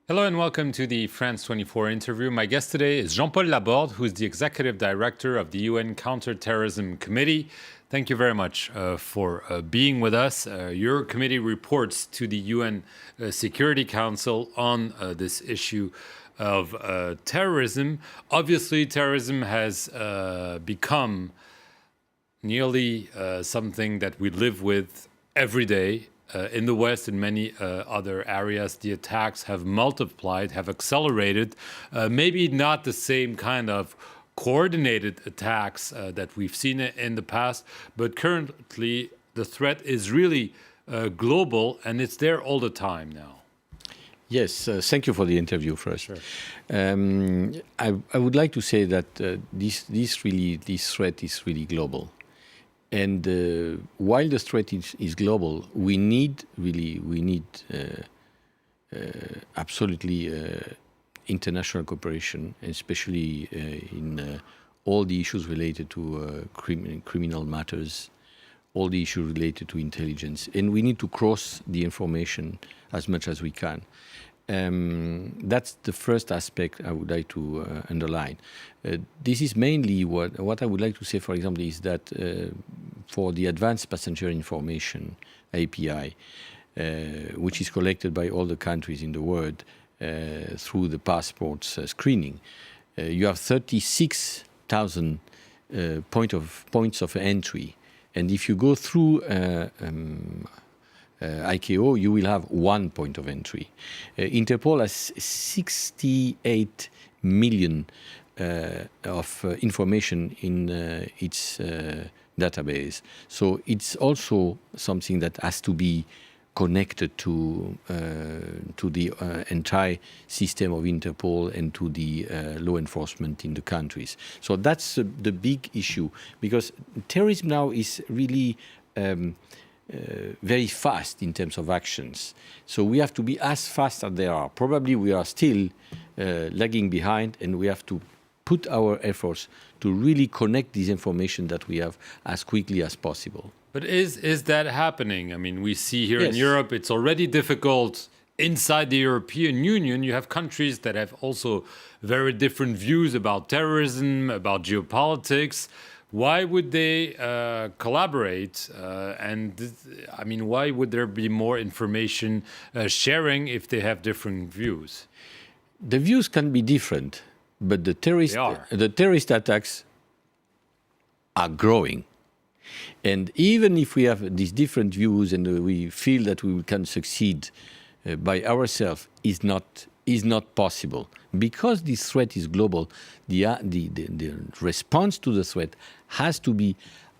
Hello and welcome to the France 24 interview. My guest today is Jean-Paul Laborde, who is the Executive Director of the UN Counter-Terrorism Committee. Thank you very much for being with us. Your committee reports to the UN Security Council on this issue of terrorism. Obviously, terrorism has become nearly something that we live with every day. In the West and many other areas, the attacks have multiplied, have accelerated. Maybe not the same kind of coordinated attacks that we've seen in the past, but currently the threat is really global and it's there all the time now. Yes, thank you for the interview first. Sure. I would like to say that this threat is really global. And while the threat is global, we need absolutely international cooperation, especially in all the issues related to criminal matters, all the issues related to intelligence. And we need to cross the information as much as we can. That's the first aspect I would like to underline. This is mainly what I would like to say, for example, is that for the Advanced Passenger Information, API, which is collected by all the countries in the world through the passports screening, you have 36,000 points of entry. And if you go through ICAO, you will have 1 point of entry. Interpol has 68 million of information in its database. So it's also something that has to be connected to the entire system of Interpol and to the law enforcement in the countries. So that's the big issue, because terrorism now is really very fast in terms of actions. So we have to be as fast as they are. Probably we are still lagging behind, and we have to put our efforts to really connect this information that we have as quickly as possible. But is that happening? I mean, we see here Yes. in Europe, it's already difficult. Inside the European Union, you have countries that have also very different views about terrorism, about geopolitics. Why would they collaborate? I mean, why would there be more information sharing if they have different views? The views can be different, but the terrorist attacks are growing. And even if we have these different views and we feel that we can succeed by ourselves, is not possible. Because this threat is global, the response to the threat has to be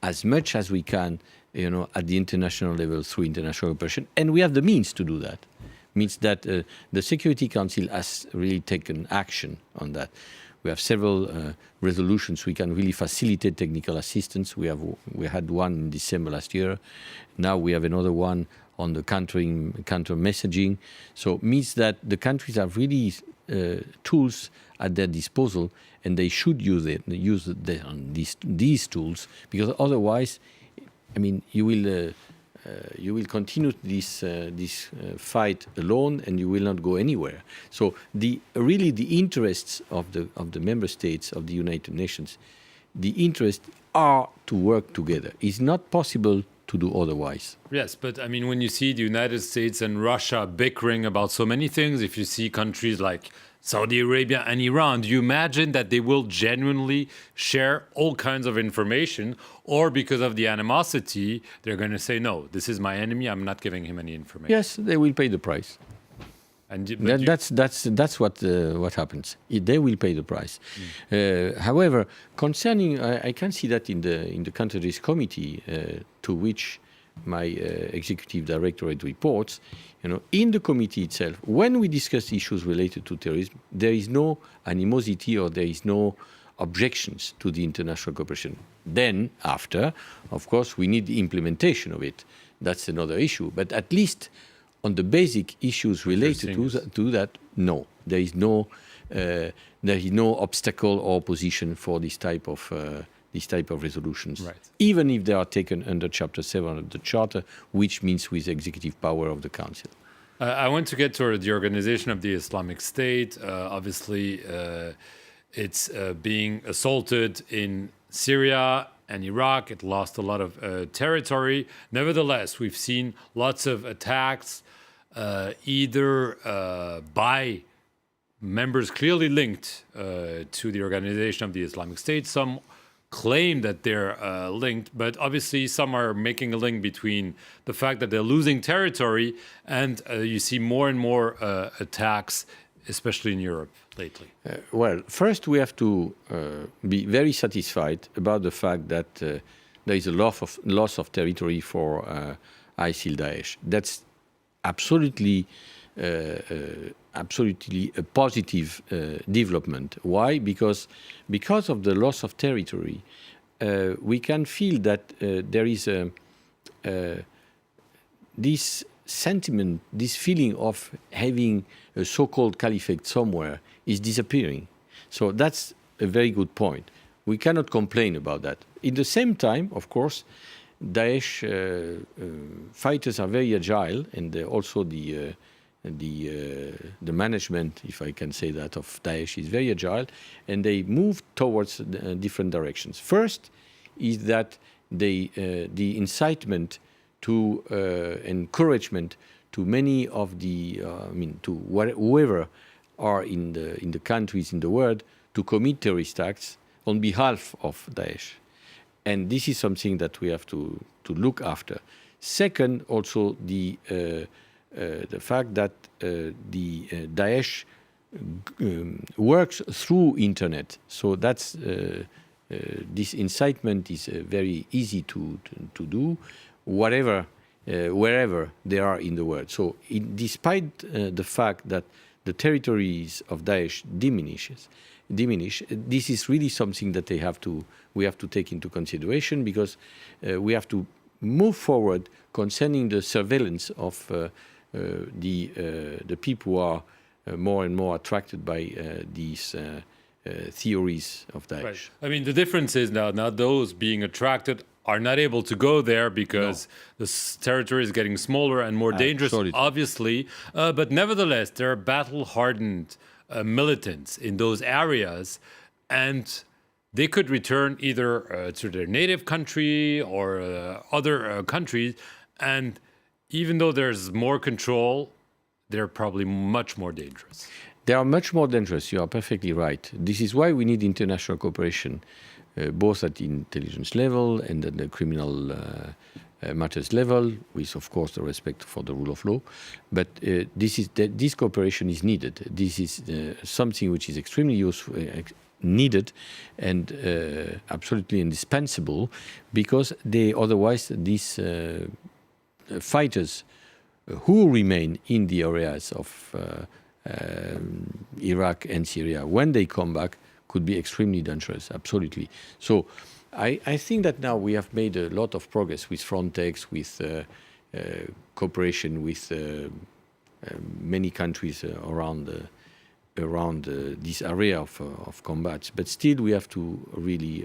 as much as we can, at the international level through international cooperation, and we have the means to do that. Means that the Security Council has really taken action on that. We have several resolutions. We can really facilitate technical assistance. We had one in December last year. Now we have another one on the counter messaging. So it means that the countries have really tools at their disposal, and they should use these tools, because otherwise, I mean, you will continue this fight alone, and you will not go anywhere. So the interests of the member states of the United Nations, the interests are to work together. It's not possible to do otherwise. Yes, but I mean, when you see the United States and Russia bickering about so many things, if you see countries like Saudi Arabia and Iran, do you imagine that they will genuinely share all kinds of information, or because of the animosity, they're going to say, no, this is my enemy, I'm not giving him any information? Yes, they will pay the price. And that's what happens. They will pay the price. However, concerning, I can see that in the Counter-Terrorism Committee, to which my executive directorate reports, in the committee itself, when we discuss issues related to terrorism, there is no animosity or there is no objections to the international cooperation. Then, after, of course, we need the implementation of it. That's another issue. But at least on the basic issues related to that, no, there is no obstacle or opposition for this type of resolutions, right, even if they are taken under Chapter 7 of the Charter, which means with executive power of the Council. I want to get to the organization of the Islamic State. Obviously, it's being assaulted in Syria and Iraq. It lost a lot of territory. Nevertheless, we've seen lots of attacks, either by members clearly linked to the organization of the Islamic State. Some claim that they're linked, but obviously some are making a link between the fact that they're losing territory and you see more and more attacks, especially in Europe lately. Well, first we have to be very satisfied about the fact that there is a loss of territory for ISIL Daesh. That's absolutely a positive development. Why? Because of the loss of territory, we can feel that there is this sentiment, this feeling of having a so-called caliphate somewhere is disappearing. So that's a very good point. We cannot complain about that. In the same time, of course, Daesh fighters are very agile, and also the management, if I can say that, of Daesh is very agile, and they move towards different directions. First is that the incitement to encouragement to many of the, to whoever are in the countries in the world to commit terrorist acts on behalf of Daesh. And this is something that we have to look after. Second, also the fact that the Daesh works through internet. So that's this incitement is very easy to do, wherever they are in the world. So despite the fact that the territories of Daesh diminish, this is really something that we have to take into consideration, because we have to move forward concerning the surveillance of the people who are more and more attracted by these theories of Daesh. Right. I mean, the difference is now those being attracted are not able to go there because the territory is getting smaller and more dangerous, obviously. But nevertheless, there are battle-hardened militants in those areas, and they could return either to their native country or other countries. And even though there's more control, they're probably much more dangerous. They are much more dangerous. You are perfectly right. This is why we need international cooperation, both at the intelligence level and at the criminal matters level, with, of course, the respect for the rule of law. But this cooperation is needed. This is something which is extremely useful, needed, and absolutely indispensable, because otherwise these fighters who remain in the areas of Iraq and Syria, when they come back, could be extremely dangerous, absolutely. So I think that now we have made a lot of progress with Frontex, with cooperation with many countries around this area of combat. But still, we have to really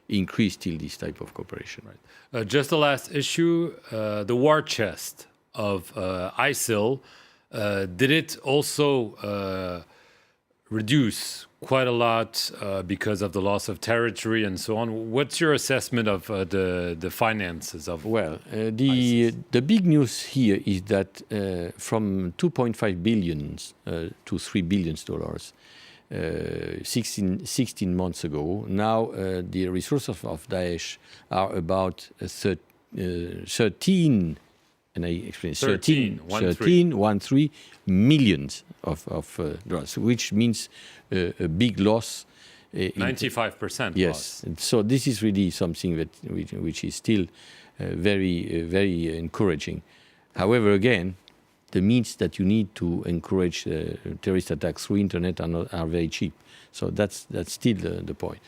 increase still this type of cooperation. Right. Just the last issue, the war chest of ISIL, did it also reduce quite a lot because of the loss of territory and so on? What's your assessment of the finances of the big news here is that from 2.5 billion to $3 billion 16 months ago, now the resources of Daesh are about 13, and I explain 13 millions of dollars, which means a big loss. 95% yes. loss. So this is really something that which is still very encouraging. However, again, the means that you need to encourage terrorist attacks through internet are very cheap. So that's still the point.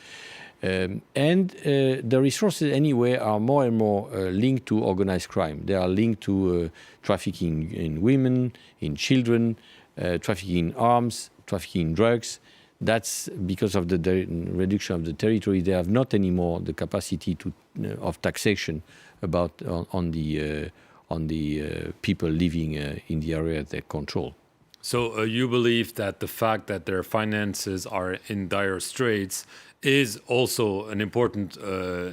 And the resources anyway are more and more linked to organized crime. They are linked to trafficking in women, in children, trafficking in arms, trafficking in drugs. That's because of the reduction of the territory. They have not anymore the capacity of taxation on on the people living in the area they control. So you believe that the fact that their finances are in dire straits is also an important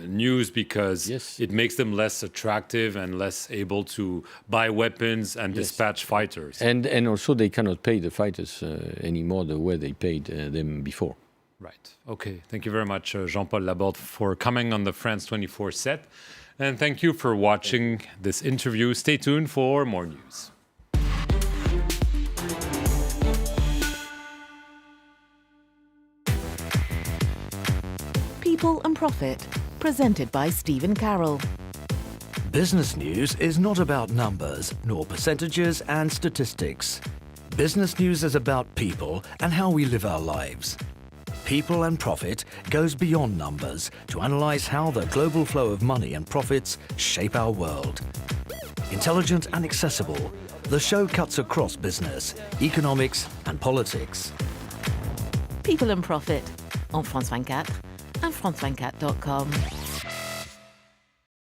news because it makes them less attractive and less able to buy weapons and dispatch fighters. And also they cannot pay the fighters anymore the way they paid them before. Right. Okay. Thank you very much, Jean-Paul Laborde, for coming on the France 24 set. And thank you for watching this interview. Stay tuned for more news. People and Profit, presented by Stephen Carroll. Business news is not about numbers, nor percentages and statistics. Business news is about people and how we live our lives. People and Profit goes beyond numbers to analyze how the global flow of money and profits shape our world. Intelligent and accessible, the show cuts across business, economics and politics. People and Profit, on France 24 and France24.com.